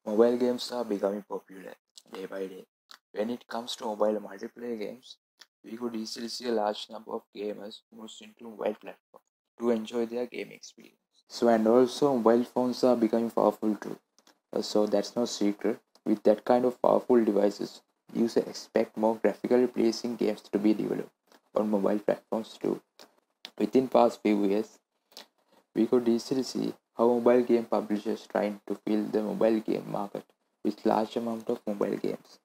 Mobile games are becoming popular day by day. When it comes to mobile multiplayer games, we could easily see a large number of gamers move into mobile platforms to enjoy their game experience. And also mobile phones are becoming powerful too. So that's no secret. With that kind of powerful devices, users expect more graphically pleasing games to be developed on mobile platforms too. Within past few years, we could easily see how mobile game publishers trying to fill the mobile game market with large amount of mobile games.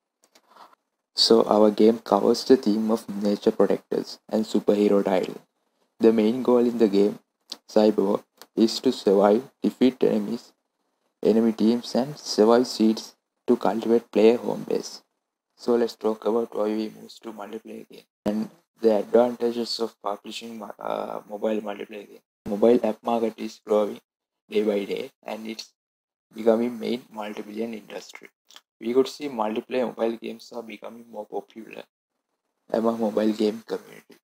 So our game covers the theme of nature protectors and superhero title. The main goal in the game, CyberWar, is to survive, defeat enemy teams and survive seeds to cultivate player home base. So let's talk about why we move to multiplayer game and the advantages of publishing mobile multiplayer game. Mobile app market is growing day by day and it's becoming main multi-billion industry. We could see multiplayer mobile games are becoming more popular among mobile game community.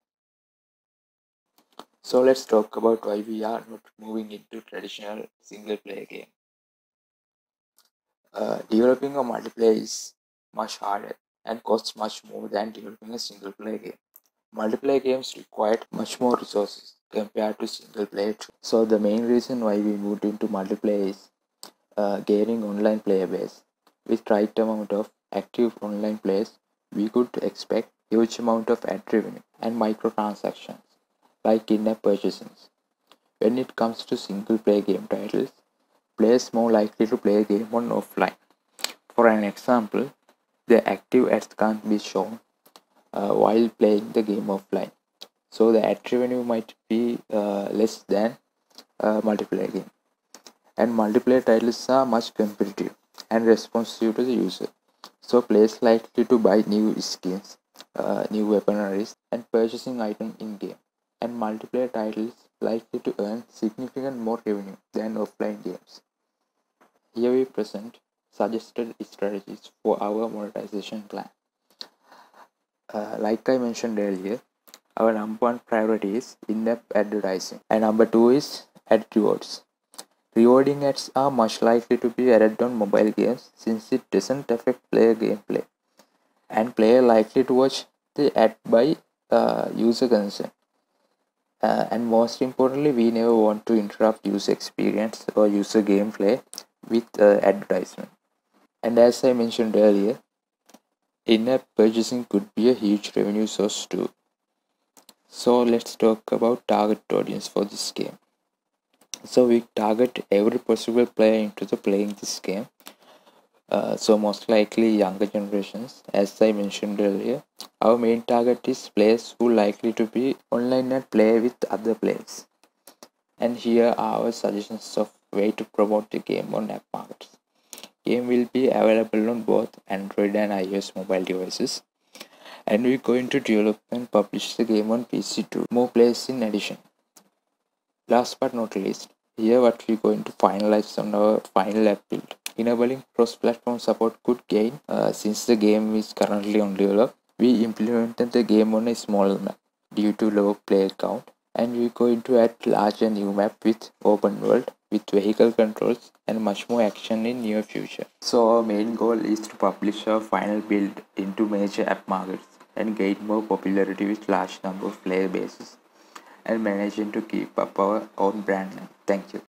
So let's talk about why we are not moving into traditional single player game. Developing a multiplayer is much harder and costs much more than developing a single player game. Multiplayer games require much more resources compared to single player. So the main reason why we moved into multiplayer is gaining online player base. With right amount of active online players, we could expect huge amount of ad revenue and microtransactions like in-app purchases. When it comes to single player game titles, players more likely to play a game on offline. For an example, the active ads can't be shown while playing the game offline. So the ad revenue might be less than multiplayer game. And multiplayer titles are much competitive and responsive to the user. So players likely to buy new skins, new weaponaries and purchasing items in-game. And multiplayer titles likely to earn significant more revenue than offline games. Here we present suggested strategies for our monetization plan. Like I mentioned earlier, our number one priority is in-app advertising and number two is ad rewards. Rewarding ads are much likely to be added on mobile games since it doesn't affect player gameplay and player likely to watch the ad by user consent. And most importantly, we never want to interrupt user experience or user gameplay with advertisement. And as I mentioned earlier, in-app purchasing could be a huge revenue source too. So let's talk about target audience for this game. So we target every possible player into the playing this game. So most likely younger generations, as I mentioned earlier. Our main target is players who are likely to be online and play with other players. And here are our suggestions of way to promote the game on app markets. Game will be available on both Android and iOS mobile devices. And we're going to develop and publish the game on PC too. More players in addition. Last but not least, here what we're going to finalize on our final app build. Enabling cross-platform support could gain since the game is currently on develop. We implemented the game on a small map due to low player count and we're going to add larger new map with open world with vehicle controls and much more action in near future. So our main goal is to publish our final build into major app markets and gain more popularity with large number of player bases and managing to keep up our own brand name. Thank you.